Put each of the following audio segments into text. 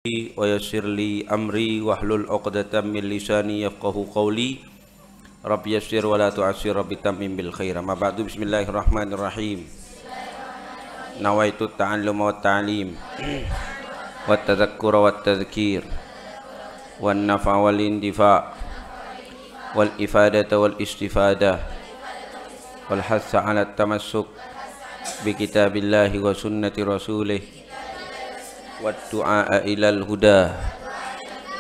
wa yassir li amri wahlul 'uqdatam min lisani yafqahu qawli rabbi yassir wa la tu'assir rabbi tammim bil khair. Ma ba'du, bismillahirrahmanirrahim. Nawaitu ta'allum wa ta'lim wa tadhakkura wa tadhkir wan nafa wal indifa wal ifadata wal istifadah wal hassa 'ala tamassuk bi kitabillahi wa sunnati rasulih والدعاء إلى الهدى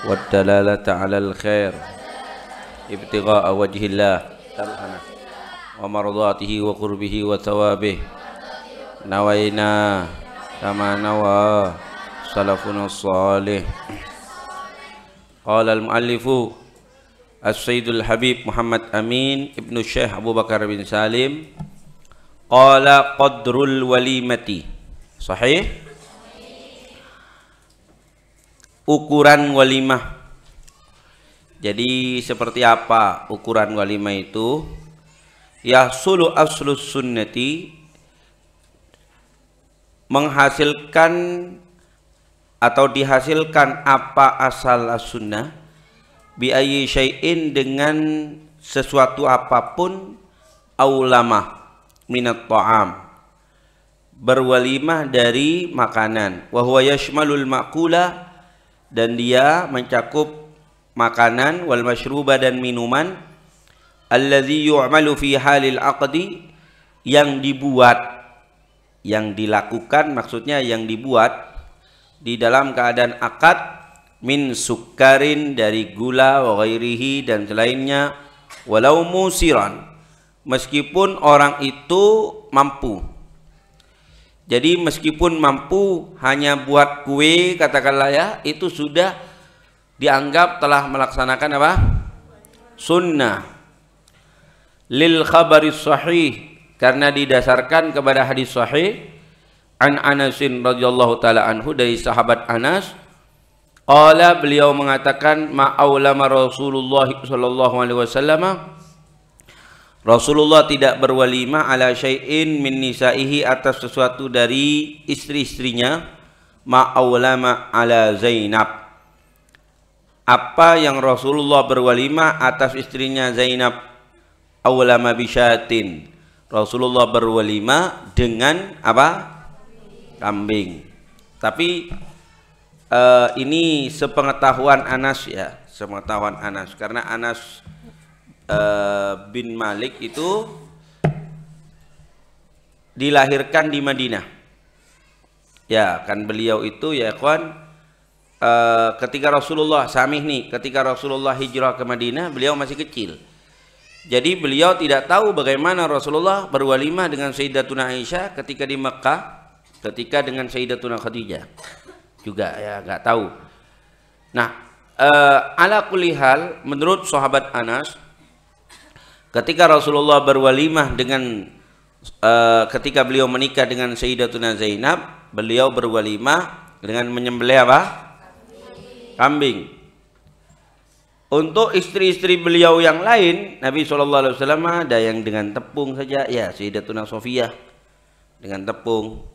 والدلالة على الخير ابتغاء وجه الله ومرضاته وقربه وثوابه نوينا كما نوى سلفنا الصالح. قال المؤلف السيد الحبيب محمد أمين ابن الشيخ أبو بكر بن سالم قال قدر الوليمة صحيح. Ukuran walimah. Jadi seperti apa ukuran walimah itu? Yahsulu aslus sunnati, menghasilkan atau dihasilkan apa asal as-sunnah, bi ayyi syai'in, dengan sesuatu apapun, aulama minat ta'am, berwalimah dari makanan, wa huwa yashmalul ma'kula, dan dia mencakup makanan, wal masyruba, dan minuman, alladzi yu'malu fi halil aqdi, yang dibuat, yang dilakukan, maksudnya yang dibuat di dalam keadaan akad, min sukarin, dari gula, wa ghairihi, dan selainnya, walau musiran, meskipun orang itu mampu. Jadi meskipun mampu hanya buat kue, katakanlah ya, itu sudah dianggap telah melaksanakan apa? Sunnah. Lil khabaris sahih, karena didasarkan kepada hadis sahih an Anasin radhiyallahu taala anhu, dari sahabat Anas. Qala, beliau mengatakan, ma'aulama Rasulullah sallallahu alaihi wasallam, Rasulullah tidak berwalimah ala syai'in min nisaihi, atas sesuatu dari istri-istrinya, ma'aulama ala Zainab, apa yang Rasulullah berwalimah atas istrinya Zainab, aulama bisyatin, Rasulullah berwalimah dengan apa? Kambing. Tapi ini sepengetahuan Anas ya, sepengetahuan Anas, karena Anas bin Malik itu dilahirkan di Madinah. Ya, kan beliau itu ya ikhwan, ketika Rasulullah ketika Rasulullah hijrah ke Madinah, beliau masih kecil. Jadi beliau tidak tahu bagaimana Rasulullah berwalimah dengan Sayyidatuna Aisyah ketika di Mekkah, ketika dengan Sayyidatuna Khadijah juga ya nggak tahu. Nah, ala kulli hal, menurut sahabat Anas, ketika Rasulullah berwalimah dengan ketika beliau menikah dengan Sayyidatuna Zainab, beliau berwalimah dengan menyembelih apa? Kambing. Untuk istri-istri beliau yang lain, Nabi SAW ada yang dengan tepung saja, ya Sayyidatuna Sofiyah dengan tepung.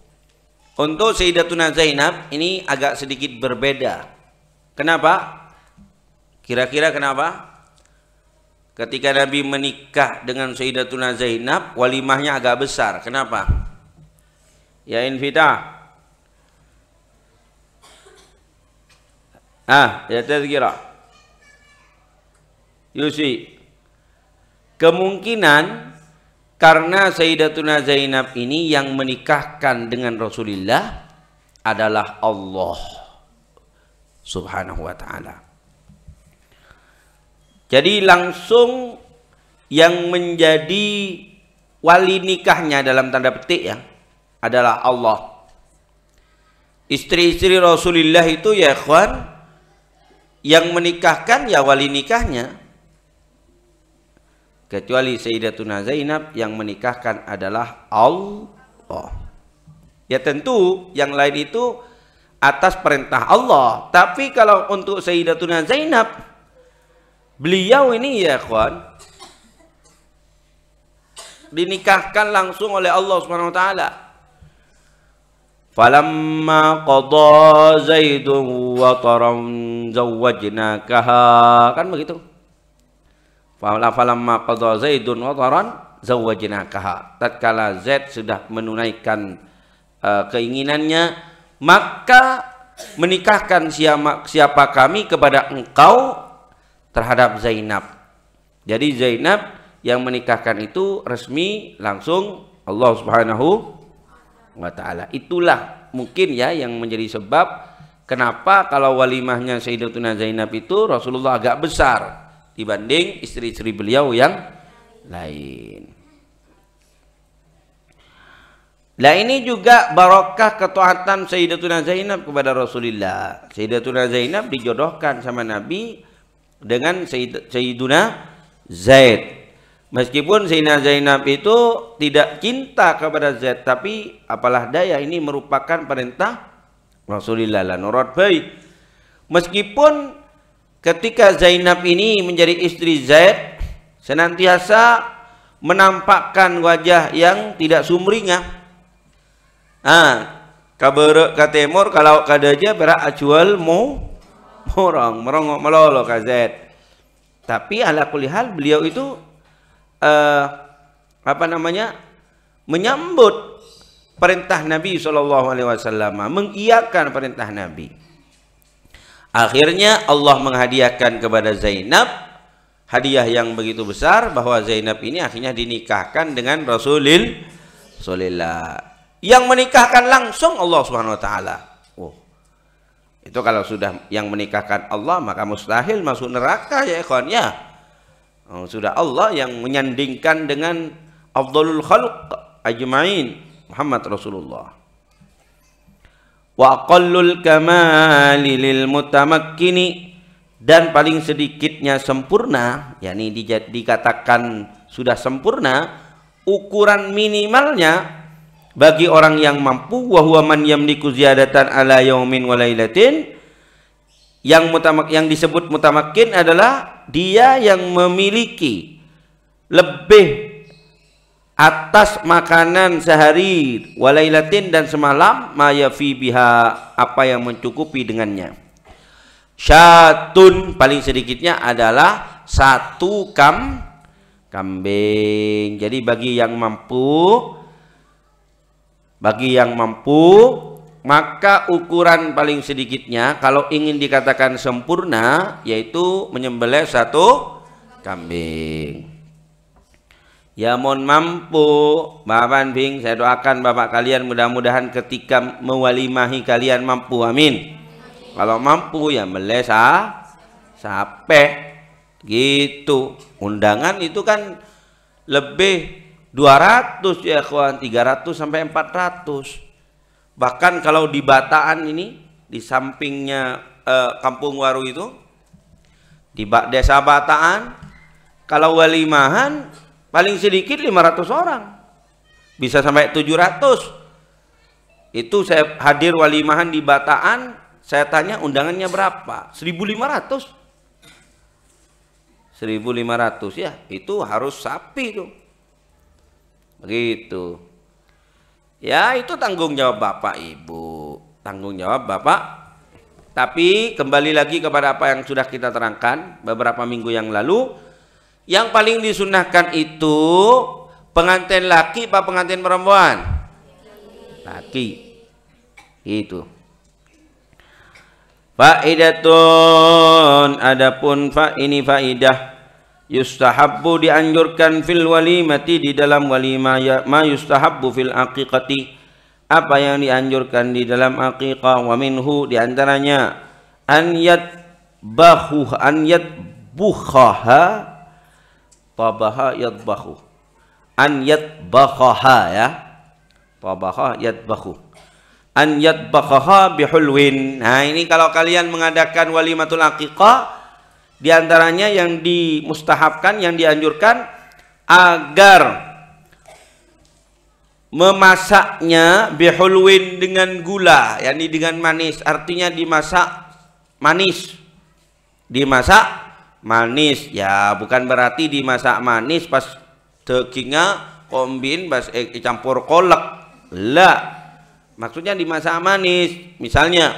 Untuk Sayyidatuna Zainab ini agak sedikit berbeda. Kenapa? Kira-kira kenapa? Ketika Nabi menikah dengan Sayyidatuna Zainab, walimahnya agak besar. Kenapa? Ya infitah. Ya tazkirah. Yusi. Kemungkinan karena Sayyidatuna Zainab ini yang menikahkan dengan Rasulullah adalah Allah Subhanahu wa ta'ala. Jadi langsung yang menjadi wali nikahnya dalam tanda petik ya adalah Allah. Istri-istri Rasulullah itu ya ikhwan, yang menikahkan ya wali nikahnya, kecuali Sayyidatuna Zainab yang menikahkan adalah Allah. Ya tentu yang lain itu atas perintah Allah. Tapi kalau untuk Sayyidatuna Zainab, beliau ini ya ikhwan dinikahkan langsung oleh Allah Subhanahu wa taala. Falamma qada Zaidun wataran zawwajnakaha, kan begitu. Falamma qada Zaidun wataran zawwajnakaha, tatkala Zaid sudah menunaikan keinginannya, maka menikahkan siapa kami kepada engkau terhadap Zainab. Jadi Zainab yang menikahkan itu resmi langsung Allah Subhanahu wa ta'ala. Itulah mungkin ya yang menjadi sebab kenapa kalau walimahnya Sayyidatuna Zainab itu Rasulullah agak besar dibanding istri-istri beliau yang lain. Nah ini juga barokah ketaatan Sayyidatuna Zainab kepada Rasulullah. Sayyidatuna Zainab dijodohkan sama Nabi dengan Sayyiduna Zaid. Meskipun Sayyidina Zainab itu tidak cinta kepada Zaid, tapi apalah daya, ini merupakan perintah Rasulullah la nurad baik. Meskipun ketika Zainab ini menjadi istri Zaid senantiasa menampakkan wajah yang tidak sumringah. Kabar ka timur kalau kadaja berak acual merongok melolo ka Zaid. Tapi ala kulli hal beliau itu menyambut perintah Nabi SAW, mengiyakan perintah Nabi. Akhirnya Allah menghadiahkan kepada Zainab hadiah yang begitu besar, bahwa Zainab ini akhirnya dinikahkan dengan Rasulullah. Yang menikahkan langsung Allah Subhanahu wa taala. Itu kalau sudah yang menikahkan Allah, maka mustahil masuk neraka ya ikhwan ya. Sudah Allah yang menyandingkan dengan afdalul khalq ajma'in Muhammad Rasulullah. Wa aqallul kamali lil mutamakkini, dan paling sedikitnya sempurna, yakni dikatakan sudah sempurna, ukuran minimalnya bagi orang yang mampu, wa huwa man yamliku ziyadatan ala yaumin wa lailatin. Yang disebut mutamakin adalah dia yang memiliki lebih atas makanan sehari walailatin dan semalam, mayafi biha, apa yang mencukupi dengannya. Syatun, paling sedikitnya adalah satu kambing. Jadi bagi yang mampu, maka ukuran paling sedikitnya kalau ingin dikatakan sempurna yaitu menyembelih satu kambing. Ya mohon mampu Bapak Bing, saya doakan bapak kalian mudah-mudahan ketika mewalimahi kalian mampu, amin. Kalau mampu ya meleh sape gitu. Undangan itu kan lebih 200 ya kawan, 300 sampai 400. Bahkan kalau di Bataan ini, di sampingnya Kampung Waru itu, di desa Bataan, kalau walimahan paling sedikit 500 orang, bisa sampai 700. Itu saya hadir walimahan di Bataan, saya tanya undangannya berapa? 1.500. 1.500 ya, itu harus sapi tuh. Begitu. Ya itu tanggung jawab Bapak Ibu, tanggung jawab Bapak. Tapi kembali lagi kepada apa yang sudah kita terangkan beberapa minggu yang lalu, yang paling disunahkan itu pengantin laki apa pengantin perempuan? Laki. Itu. Faidatun, adapun ini faidah. Yustahabbu, dianjurkan fil walimati, di dalam walimah, ya ma yustahabbu fil aqiqati, apa yang dianjurkan di dalam aqiqah. Wa minhu, diantaranya an yadbukhaha, tabaha yadbahu, an yadbakhaha ya, tabaha yadbahu, an yadbakhaha bihulwin. Nah ini kalau kalian mengadakan walimatul aqiqah, di antaranya yang dimustahabkan, yang dianjurkan agar memasaknya bihulwin, dengan gula, yakni dengan manis, artinya dimasak manis. Dimasak manis ya, bukan berarti dimasak manis pas dagingnya kombin pas campur kolak. Lah, Maksudnya dimasak manis. Misalnya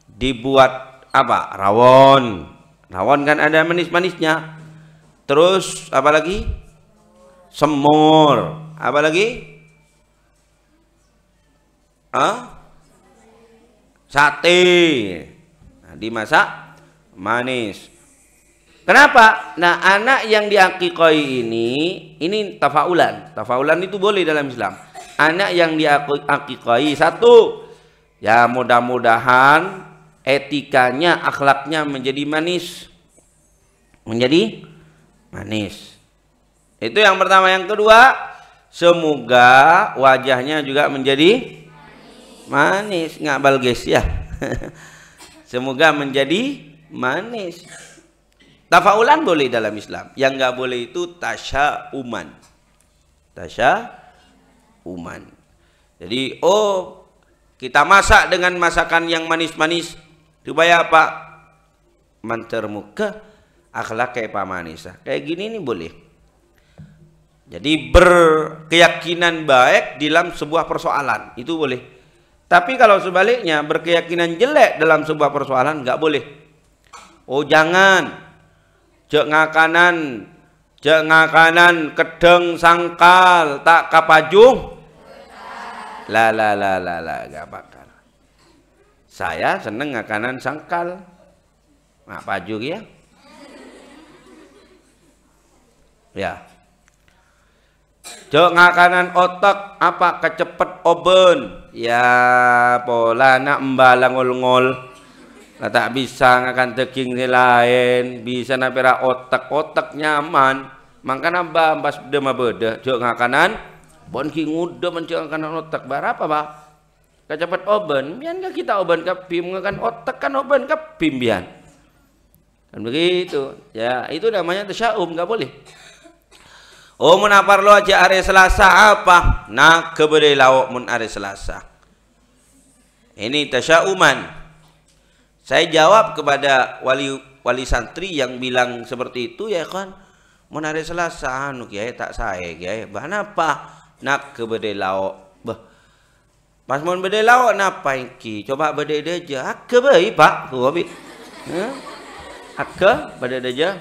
dibuat apa? Rawon. Rawon kan ada manis-manisnya. Terus apa lagi? Semur. Apa lagi? Sate. Nah, dimasak manis. Kenapa? Nah, anak yang diakikoi ini tafaulan. Tafaulan itu boleh dalam Islam. Anak yang diakikoi, satu, ya mudah-mudahan etikanya, akhlaknya menjadi manis. Menjadi manis. Itu yang pertama. Yang kedua, semoga wajahnya juga menjadi manis. Ngabal guys ya. Semoga menjadi manis. Tafaulan boleh dalam Islam. Yang nggak boleh itu tasya'uman. Tasya'uman. Jadi, kita masak dengan masakan yang manis-manis supaya apa? Manter muka akhlak kayak pamanisa. Kayak gini nih boleh. Jadi berkeyakinan baik dalam sebuah persoalan itu boleh. Tapi kalau sebaliknya berkeyakinan jelek dalam sebuah persoalan nggak boleh. Oh jangan. Jek ngakanan kedeng sangkal tak kapajung. La gak bakal. Saya seneng ngakanan sangkal. Mak pajung ya. Ya. Jek ngakanan otak apa kecepet oben. Ya pola nak embalang ngol-ngol. Nah, tak bisa ngakan daging lain, bisa napera otak nyaman. Makanya bambas beda mah beda. Jok ngakanan, bon ki nguda mencok ngakanan otak berapa pak? Kecepet oben, bian gak kita oben kepim ngakan otak kan oben kepim bian. Kan begitu. Ya itu namanya tasya'um, nggak boleh. Oh menapar lo aja hari Selasa apa? Nak kebede lawak mun hari Selasa. Ini tasya'uman. Saya jawab kepada wali santri yang bilang seperti itu, ya kan, mun hari Selasa anu kiai tak saya kiai. Bahan apa? Nak ke bedai lauk. Bah. Pas mun bedai lauk napa iki? Coba bedai deja. Akka bae, Pak. Tu abi. Akka bedai deja.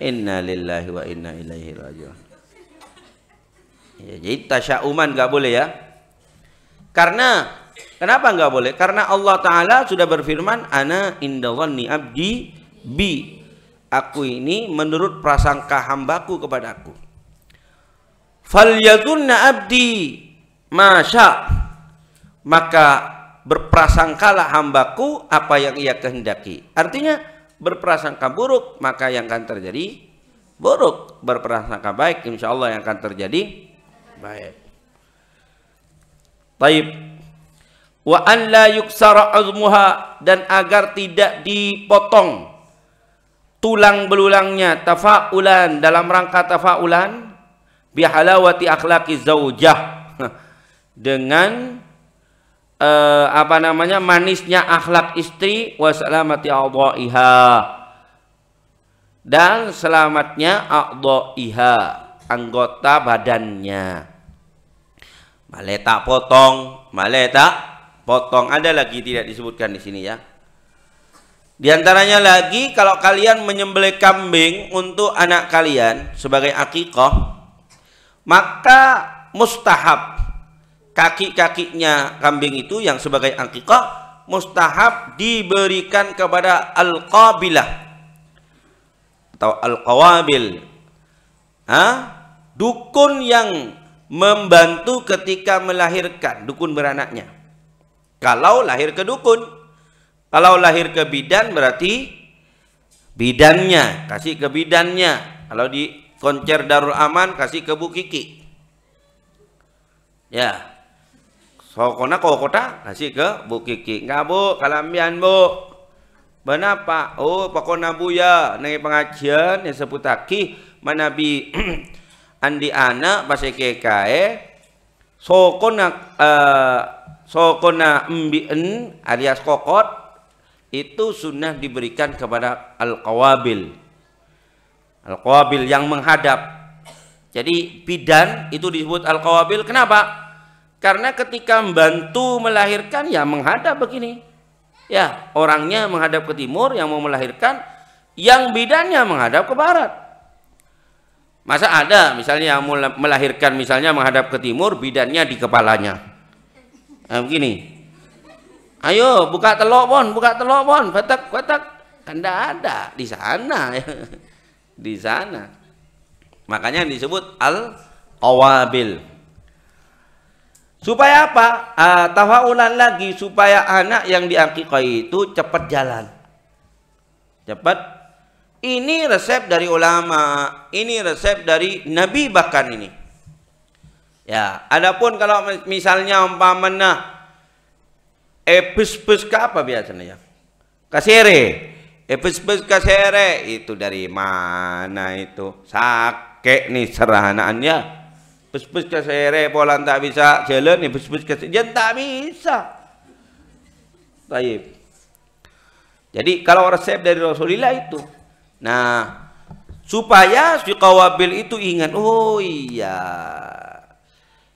Inna lillahi wa inna ilaihi raji'un. Ya, jadi tasya'uman enggak boleh ya. Karena kenapa enggak boleh? Karena Allah Ta'ala sudah berfirman, ana inda dhanni abdi bi. Aku ini menurut prasangka hambaku kepadaku. Falyadunna abdi masya. Maka berprasangkalah hambaku apa yang ia kehendaki. Artinya berprasangka buruk maka yang akan terjadi buruk. Berprasangka baik insya Allah yang akan terjadi baik. Baik. Wa an la yuksara azmuha, dan agar tidak dipotong tulang belulangnya, tafaulan, dalam rangka tafaulan bihalawati akhlaqi zaujah, dengan manisnya akhlak istri, wa salamati a'dha'iha, dan selamatnya a'dha'iha, anggota badannya. Maleta potong, maleta potong, ada lagi tidak disebutkan di sini ya. Di antaranya lagi, kalau kalian menyembelih kambing untuk anak kalian sebagai akikah, maka mustahab kaki-kakinya kambing itu yang sebagai akikah mustahab diberikan kepada al-qabilah atau al-qawabil, dukun yang membantu ketika melahirkan, dukun beranaknya. Kalau lahir ke dukun, kalau lahir ke bidan berarti bidannya, kasih ke bidannya. Kalau di koncer Darul Aman kasih ke Bu Kiki. Ya. Sokona kota kasih ke Bu Kiki. Enggak Bu, kalambian Bu. Benapa? Oh, pokoknya Bu ya, nang pengajian yang seputaki manabi andi anak pas kekae sokona mbien alias kokot itu sunnah diberikan kepada al-qawabil. Al-qawabil yang menghadap. Jadi bidan itu disebut al-qawabil. Kenapa? Karena ketika membantu melahirkan ya menghadap begini. Ya, orangnya menghadap ke timur yang mau melahirkan, yang bidannya menghadap ke barat. Masa ada misalnya yang mau melahirkan misalnya menghadap ke timur, bidannya di kepalanya. Nah, begini. Ayo buka telok bon, batak. Kan tidak ada di sana. Di sana. Makanya disebut al-qawabil. Supaya apa? Tafaulan lagi supaya anak yang diakikahi itu cepat jalan. Cepat. Ini resep dari ulama, ini resep dari Nabi bahkan ini. Ya, adapun kalau misalnya umpamanya bus ke apa biasanya ya? Kasere. Bus kasere itu dari mana itu? Sake nih serahanaannya. Bus kasere polan tak bisa jalan nih bus kasere jangan tak bisa. Baik. Jadi kalau resep dari Rasulullah itu. Nah, supaya si qawabil itu ingat, oh iya.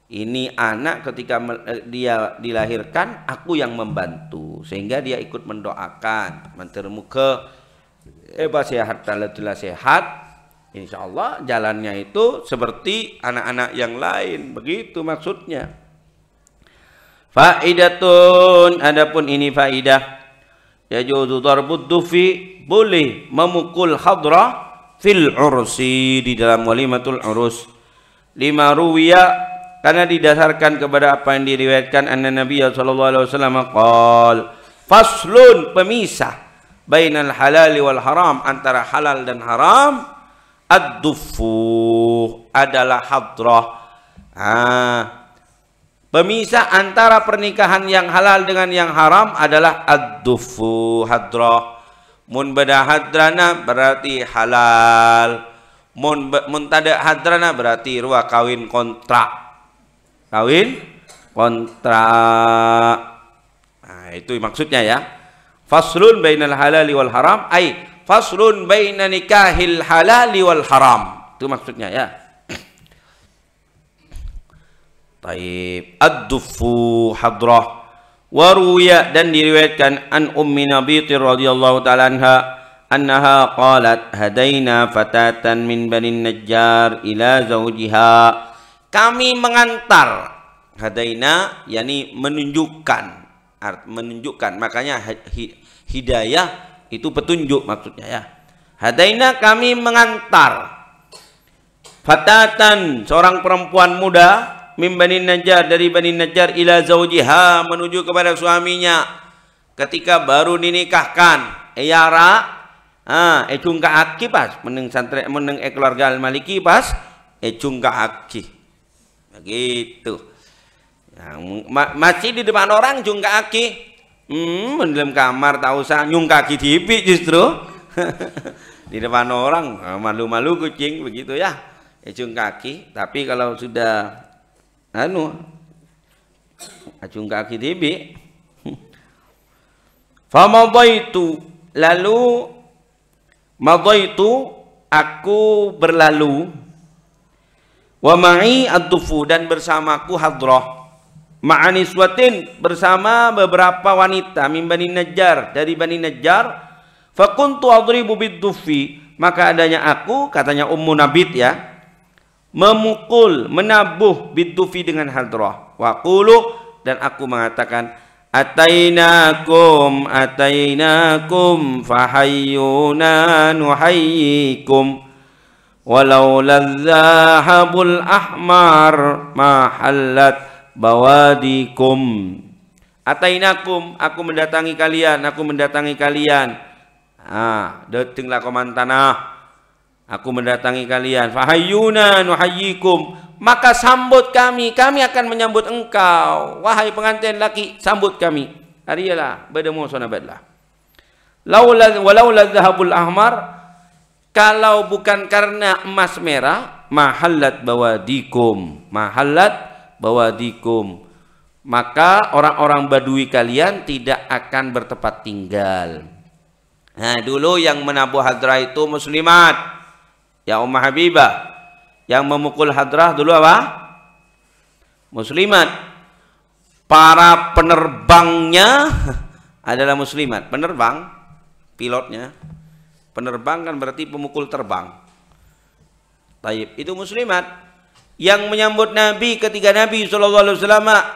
Ini anak ketika dia dilahirkan aku yang membantu sehingga dia ikut mendoakan mentermuka sehat talatullah sehat. Insya Allah jalannya itu seperti anak-anak yang lain, begitu maksudnya. Faidatun, adapun ini faidah, yajuzu darbud dufi, boleh memukul hadrah fil ursi, di dalam walimatul urus. Lima ruwiya, karena didasarkan kepada apa yang diriwayatkan anna Nabi sallallahu alaihi wasallam qol, faslun, pemisah bainal halal wal haram, antara halal dan haram. Ad-duffu adalah hadrah. Pemisah antara pernikahan yang halal dengan yang haram adalah ad-duffu, hadrah. Mun beda hadrana berarti halal. Mun tada hadrana berarti ruah kawin kontrak. Kawin kontrak. Nah, itu maksudnya ya. Faslun bainal halali wal haram, ai faslun baina nikahil halali wal haram. Itu maksudnya ya. Taib. Ad-duffu hadrah. Waruya, dan diriwayatkan an ummi Nabit radhiyallahu ta'ala anha annaha qalat hadaina fatatan min bani Najjar ila zawjiha. Kami mengantar, hadaina yani menunjukkan, makanya hidayah itu petunjuk maksudnya ya. Hadaina, kami mengantar, fatatan, seorang perempuan muda, min bani Najjar, dari bani Najjar, ila zawjiha, menuju kepada suaminya ketika baru dinikahkan. Eyara cungka aki pas meneng santri meneng keluarga al-Maliki pas cungka aki begitu. Masih di depan orang cungka aki. Dalam kamar tak usah nyung kaki dipi justru. Di depan orang malu-malu kucing begitu ya. Ecung kaki, tapi kalau sudah acung kaki dipi. Famadaitu, lalu madaitu, aku berlalu, wa ma'i ad-dufu, dan bersamaku hadrah, ma'aniswatin, bersama beberapa wanita, min bani Najjar, dari bani Najjar. Fakuntu adribu bid-dufi, maka adanya aku, katanya Ummu Nabit ya, memukul, menabuh bid-dufi dengan hadrah. Wa qulu, dan aku mengatakan, atainakum fahayyuna nuhayyikum walau ladzahabul ahmar ma halat bawadikum. Atainakum, aku mendatangi kalian, datanglah komantanah, aku mendatangi kalian. Fahayyuna nuhayyikum, maka sambut kami, kami akan menyambut engkau. Wahai pengantin laki, sambut kami. Ariyalah badamu sonabadlah. Walau ladzahabul ahmar, kalau bukan karena emas merah, mahallat bawadikum, maka orang-orang Badui kalian tidak akan bertempat tinggal. Nah, dulu yang menabuh hadrah itu muslimat, ya Ummah Habibah. Yang memukul hadrah dulu apa? Muslimat. para penerbangnya adalah muslimat. Penerbang, pilotnya. Penerbang kan berarti pemukul terbang. Taib, itu muslimat. Yang menyambut Nabi ketika Nabi SAW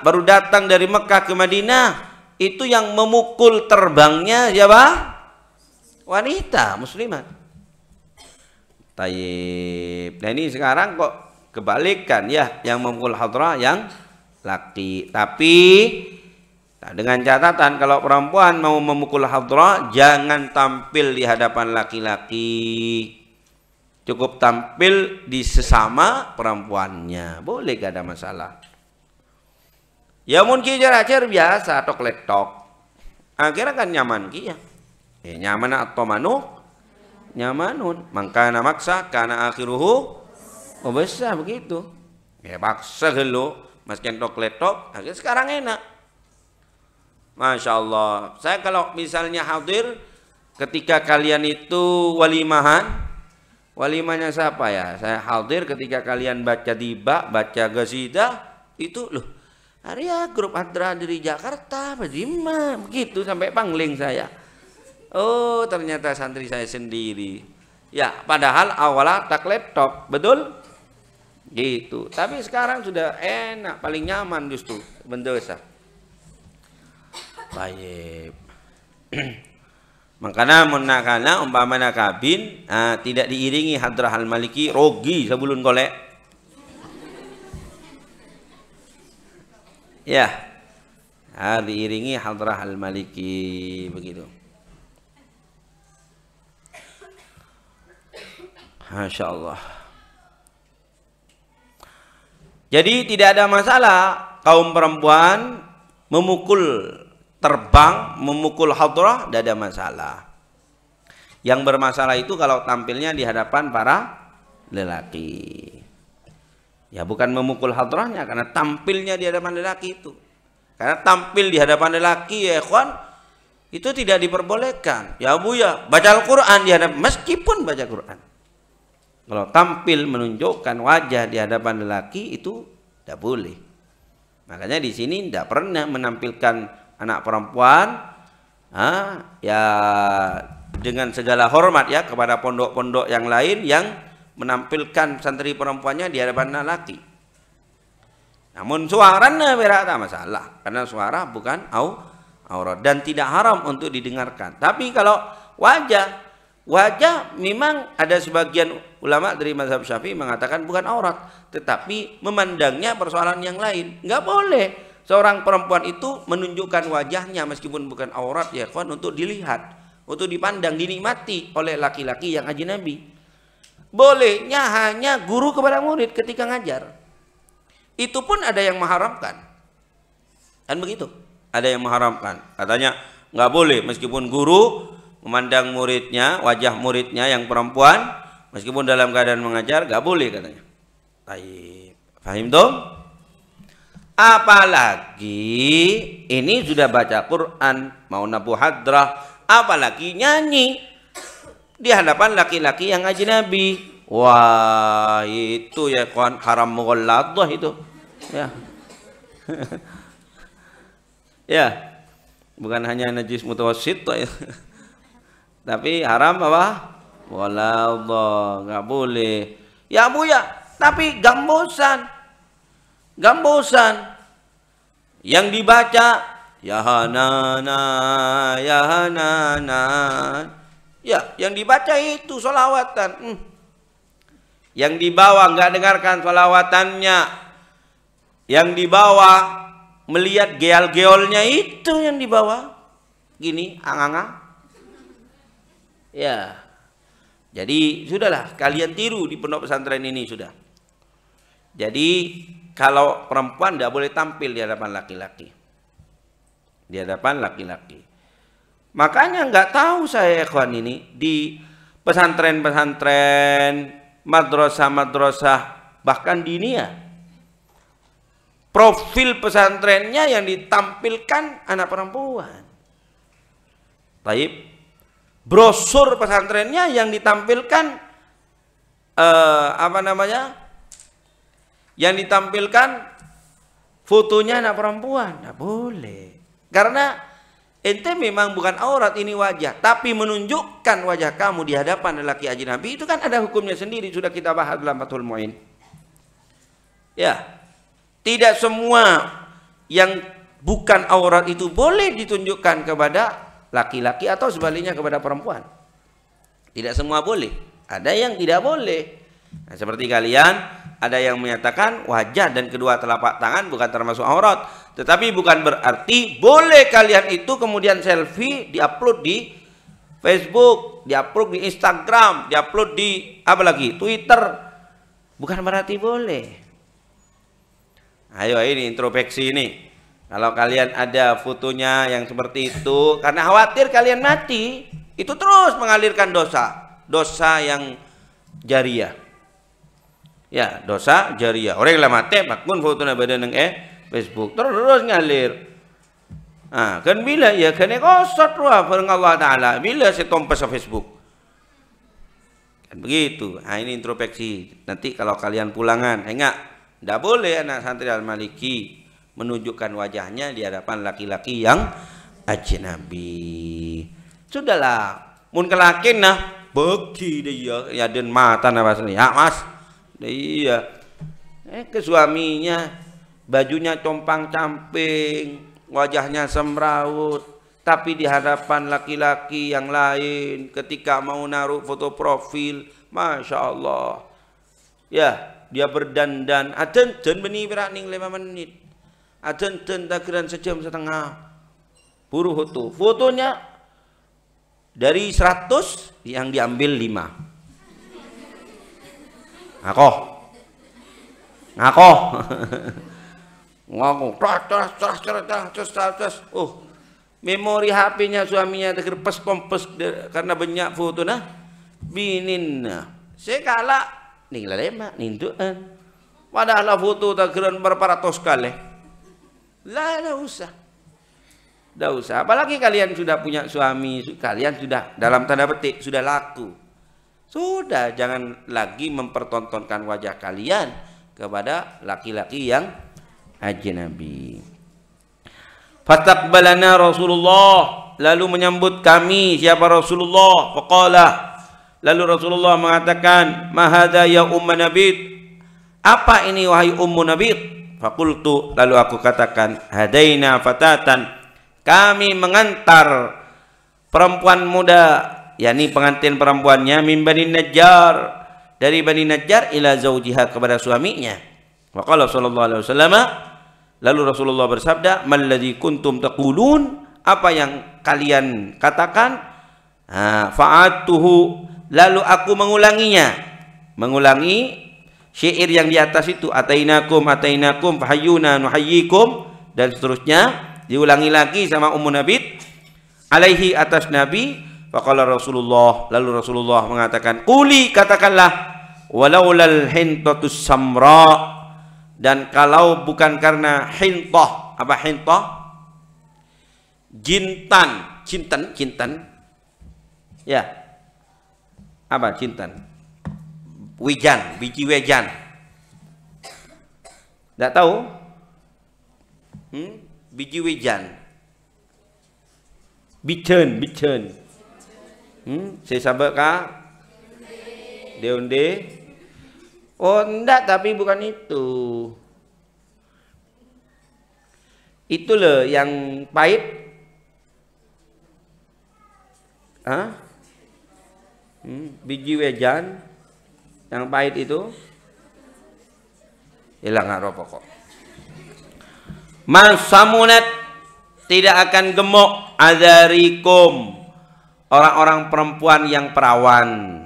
baru datang dari Mekah ke Madinah, itu yang memukul terbangnya siapa? Wanita, muslimat. Taib. Nah ini sekarang kok kebalikan ya, yang memukul hadrah yang laki. Tapi nah, dengan catatan kalau perempuan mau memukul hadrah jangan tampil di hadapan laki-laki, cukup tampil di sesama perempuannya, boleh, gak ada masalah. Ya mungkin ajar biasa tok letok akhirnya kan nyaman kia nyaman atau manuk nyamanun mangkana maksa karena akhiruhu besar begitu ya, paksa dulu masken tok letok akhirnya sekarang enak. Masya Allah, saya kalau misalnya hadir ketika kalian itu walimahnya siapa ya, saya hadir ketika kalian baca diba, baca gasidah itu loh, Arya grup Hadra dari Jakarta Padima begitu sampai pangling saya. Oh ternyata santri saya sendiri ya, padahal awalnya tak laptop, betul gitu, tapi sekarang sudah enak, paling nyaman justru mendosa. Baik. Makanya menakana umpamana kabin tidak diiringi hadrah al-maliki rogi sebelum golek ya, diiringi hadrah al-maliki begitu. Masya Allah. Jadi tidak ada masalah kaum perempuan memukul terbang, memukul hadrah, tidak ada masalah. Yang bermasalah itu kalau tampilnya di hadapan para lelaki. Ya bukan memukul hadrahnya, karena tampilnya di hadapan lelaki itu. Karena tampil di hadapan lelaki ya ikhwan, itu tidak diperbolehkan. Ya Bu ya, baca Al-Quran di hadapan, meskipun baca Quran. Kalau tampil menunjukkan wajah di hadapan lelaki itu tidak boleh. Makanya di sini tidak pernah menampilkan anak perempuan ya dengan segala hormat ya kepada pondok-pondok yang lain yang menampilkan santri perempuannya di hadapan lelaki. Namun suaranya berada masalah karena suara bukan aurat dan tidak haram untuk didengarkan. Tapi kalau wajah memang ada sebagian ulama dari mazhab Syafi'i mengatakan bukan aurat, tetapi memandangnya persoalan yang lain. Nggak boleh seorang perempuan itu menunjukkan wajahnya meskipun bukan aurat ya kawan, untuk dilihat, untuk dipandang, dinikmati oleh laki-laki yang ajnabi. Bolehnya hanya guru kepada murid ketika ngajar. Itu pun ada yang mengharamkan. Kan begitu? Ada yang mengharamkan. Katanya nggak boleh meskipun guru memandang muridnya, wajah muridnya yang perempuan, meskipun dalam keadaan mengajar, nggak boleh katanya. Baik, paham dong? Apalagi ini sudah baca Quran, mau nabu hadrah, apalagi nyanyi di hadapan laki-laki yang ajnabi. Wah, itu ya kawan, haram mughalladah itu. Ya. Ya. Bukan hanya najis mutawassit ya. Tapi haram apa? Mughalladah, nggak boleh. Ya Bu ya, tapi gambosan. Yang dibaca ya hanana ya hanana. Ya, yang dibaca itu sholawatan. Yang dibawa nggak dengarkan sholawatannya. Yang dibawa melihat geol-geolnya itu yang dibawa. Gini, anganga. Ya. Jadi sudahlah kalian tiru di pondok pesantren ini sudah. Jadi kalau perempuan tidak boleh tampil di hadapan laki-laki. Di hadapan laki-laki. Makanya nggak tahu saya ikhwan ini di pesantren-pesantren, madrasah-madrasah bahkan dinia. Profil pesantrennya yang ditampilkan anak perempuan. Baik. Brosur pesantrennya yang ditampilkan Yang ditampilkan fotonya anak perempuan, nggak boleh. Karena ente memang bukan aurat, ini wajah, tapi menunjukkan wajah kamu di hadapan lelaki ajnabi itu kan ada hukumnya sendiri, sudah kita bahas dalam Fathul Mu'in. Ya, tidak semua yang bukan aurat itu boleh ditunjukkan kepada laki-laki atau sebaliknya kepada perempuan. Tidak semua boleh, ada yang tidak boleh. Nah, seperti kalian, ada yang menyatakan wajah dan kedua telapak tangan bukan termasuk aurat, tetapi bukan berarti boleh kalian itu kemudian selfie diupload di Facebook, diupload di Instagram, diupload di apa lagi, Twitter, bukan berarti boleh. Ayo ini introspeksi ini. Kalau kalian ada fotonya yang seperti itu, karena khawatir kalian mati, itu terus mengalirkan dosa yang jariah. Ya, dosa jariah. Orang yang mati makun fotonya badan yang Facebook terus ngalir. Ah, kan bila ya kena kosot wah bareng Allah Taala. Bila saya tompas ke Facebook. Kan begitu. Ah, ini introspeksi. Nanti kalau kalian pulangan, enggak, tidak boleh anak santri Al-Maliki menunjukkan wajahnya di hadapan laki-laki yang ajnabi. Sudahlah, mun kelakin nah, bagi dia ya den mata nabasnya. Ya, Mas. Iya, ke suaminya bajunya compang-camping, wajahnya semrawut, tapi di hadapan laki-laki yang lain ketika mau naruh foto profil, masya Allah, ya dia berdandan, aden beni beraning 5 menit, aden takran sejam setengah, buru fotonya dari 100 yang diambil 5. ngakoh terus memori HP-nya suaminya tergerpes kompes karena banyak foto nah binin saya kalah ning lelemak ninduan padahal foto tergeran berapa ratus kali lah dah usah apalagi kalian sudah punya suami, kalian sudah dalam tanda petik sudah laku. Sudah, jangan lagi mempertontonkan wajah kalian kepada laki-laki yang ajnabi. Fataqbalana Rasulullah, lalu menyambut kami siapa Rasulullah. Faqala, lalu Rasulullah mengatakan, "Ma hadza ya ummu Nabit?" Apa ini wahai ummu Nabit? Faqultu, lalu aku katakan, "Hadaina fatatan." Kami mengantar perempuan muda, yakni pengantin perempuannya min Bani Najjar, dari Bani Najjar ila zaujiha kepada suaminya. Waqala sallallahu alaihi wasallam, lalu Rasulullah bersabda, "Malladzi kuntum taqulun?" Apa yang kalian katakan? Fa'atuhu, lalu aku mengulangi syair yang di atas itu, atainakum fahayyuna nuhayyikum, dan seterusnya, diulangi lagi sama Ummu Nabit alaihi atas Nabi. Faqala Rasulullah, lalu Rasulullah mengatakan, "Quli, katakanlah, walaulal hintatus samra." Dan kalau bukan karena hintah, apa hintah? Jintan. Ya. Apa jintan? Wijan, biji wijan. Enggak tahu? Biji wijan. Bichen. Saya sabar kah? Deonde? Oh enggak, tapi bukan itu. Itu loh yang pahit. Biji wejan yang pahit itu hilang pokok. Masamunat, tidak akan gemuk azarikum, orang-orang perempuan yang perawan,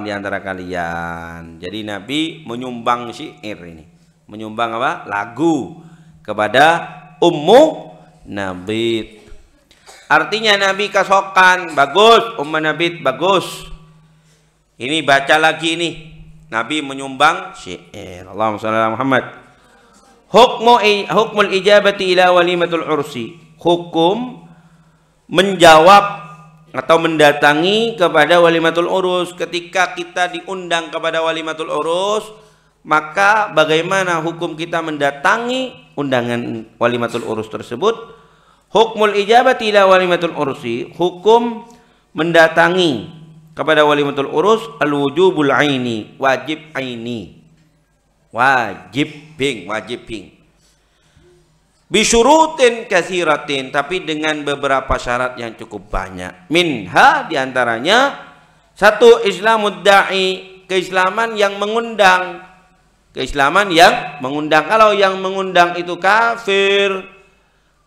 di antara kalian. Jadi Nabi menyumbang syair ini, menyumbang apa? Lagu kepada Ummu Nabit. Artinya Nabi kasokan, bagus, Ummu Nabit bagus. Ini baca lagi nih, Nabi menyumbang syair. Allahumma shalli ala Muhammad. Hukmul ijabati ila walimatul ursi, hukum menjawab atau mendatangi kepada walimatul urus. Ketika kita diundang kepada walimatul urus, maka bagaimana hukum kita mendatangi undangan walimatul urus tersebut? Hukmul ijabati ila walimatul urusi, hukum mendatangi kepada walimatul urus al-wujubul aini, wajib aini, wajib ping bisyurutin katsiratin, tapi dengan beberapa syarat yang cukup banyak. Minha, diantaranya satu, islamud da'i, keislaman yang mengundang, keislaman yang mengundang. Kalau yang mengundang itu kafir,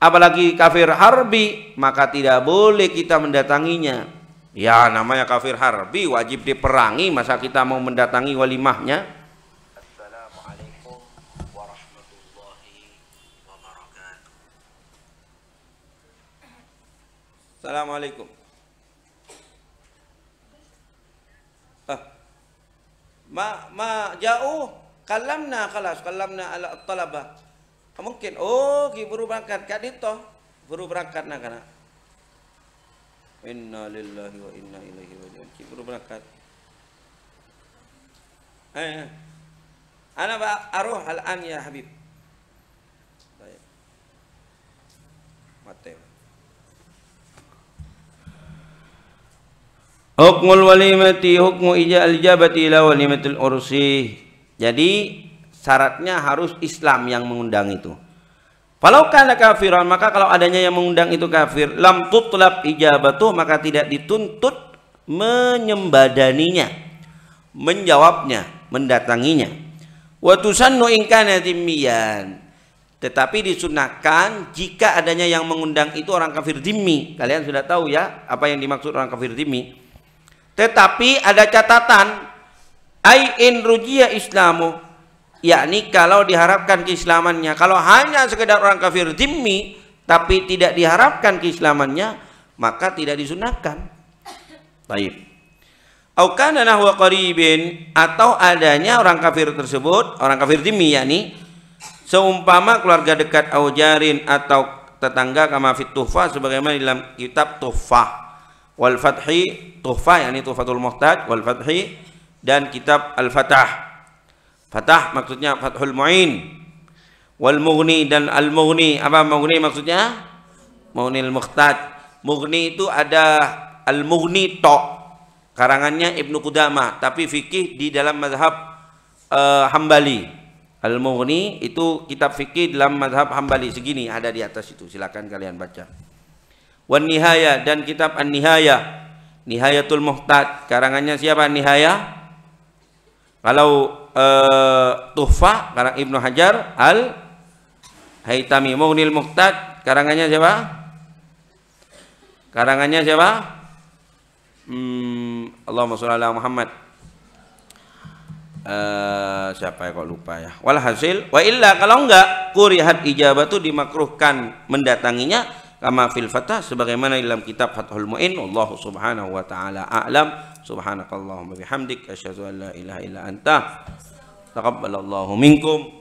apalagi kafir harbi, maka tidak boleh kita mendatanginya. Ya, namanya kafir harbi, wajib diperangi, masa kita mau mendatangi walimahnya? Assalamualaikum warahmatullahi wabarakatuh. Assalamualaikum. Ma jauh, kalamna ala talabah. Mungkin baru berangkat kat itu, baru berangkat nak kana. Inna lillahi wa inna ilaihi raji'un. Baru berangkat. Ana aruh al-an ya Habib. Baik. Mate. Hukmul walimati, hukmu al-ijabati ila walimatul ursi. Jadi syaratnya harus Islam yang mengundang itu. Kalau kana kafiran, maka kalau adanya yang mengundang itu kafir, lam tutlab ijabatu, maka tidak dituntut menyembadaninya, menjawabnya, mendatanginya. Wa tusannu in kana dhimmiyan, tetapi disunahkan jika adanya yang mengundang itu orang kafir dhimmi. Kalian sudah tahu ya apa yang dimaksud orang kafir dhimmi. Tetapi ada catatan, ai in rujiya islamu, yakni kalau diharapkan keislamannya. Kalau hanya sekedar orang kafir dhimmi tapi tidak diharapkan keislamannya, maka tidak disunahkan. Baik. Au kana nahwa qaribin, atau adanya orang kafir tersebut, orang kafir dhimmi yakni seumpama keluarga dekat, au jarin, atau tetangga, kama fit tuhfah, sebagaimana dalam kitab tuhfah, wal fathi, tuhfah yakni tuhfatul muhtaj, wal fathi, dan kitab al-fatah. Fatah maksudnya Fathul Mu'in, wal Mughni, dan al Mughni. Apa Mughni maksudnya? Mughnil Muhtaj. Mughni itu ada al Mughni to, karangannya Ibnu Qudamah, tapi fikih di dalam mazhab Hambali. Al Mughni itu kitab fikih dalam mazhab Hambali, segini ada di atas itu, silakan kalian baca. Wan Nihaya, dan kitab An-Nihaya, Nihayatul Muhtaj, karangannya siapa? Nihaya. Kalau Tuhfah karang Ibnu Hajar Al-Haytami. Mughnil Muhtaj karangannya siapa? Karangannya siapa? Allahumma sholli ala Muhammad. Siapa ya, kok lupa ya. Walhasil, wa illa, kalau enggak, kurihat ijabatu, dimakruhkan mendatanginya, kama fil fatah, sebagaimana dalam kitab Fathul Mu'in. Wallahu subhanahu wa ta'ala a'lam. Subhanakallahumma bihamdik, asyhadu an la ilaha illa anta, taqabbalallahu minkum.